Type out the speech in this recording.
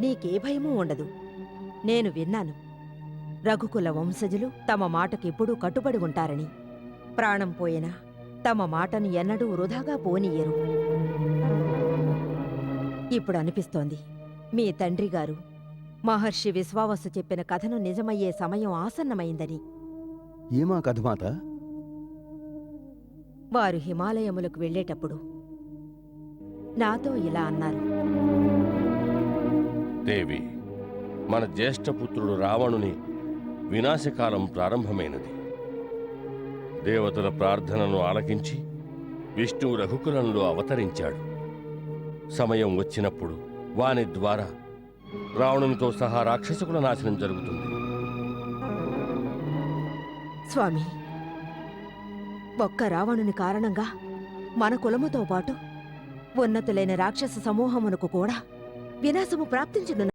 నీకే భయమూ ఉండదు. నేను విన్నాను, రఘుకుల వంశజులు తమ మాటకెప్పుడూ కట్టుబడి ఉంటారని. ప్రాణం పోయినా తమ మాటను ఎన్నడూ వృధాగా పోనీయరు. ఇప్పుడు అనిపిస్తోంది, మీ తండ్రిగారు మహర్షి విశ్వావసు చెప్పిన కథను నిజమయ్యే సమయం ఆసన్నమైందని. ఏమా కథ మాత? వారు హిమాలయములకు వెళ్ళేటప్పుడు నాతో ఇలా అన్నారు. దేవి, మన జ్యేష్ఠపుత్రుడు రావణుని వినాశకాలం ప్రారంభమైనది. దేవతల ప్రార్థనను ఆలకించి విష్ణువు రఘుకులంలో అవతరించాడు. సమయం వచ్చినప్పుడు వాని ద్వారా రావణునితో సహా రాక్షసుకుల నాశనం జరుగుతుంది. స్వామి, ఒక్క రావణుని కారణంగా మన కులముతో పాటు ఉన్నతులైన రాక్షస సమూహమునకు కూడా వినాశము ప్రాప్తించును.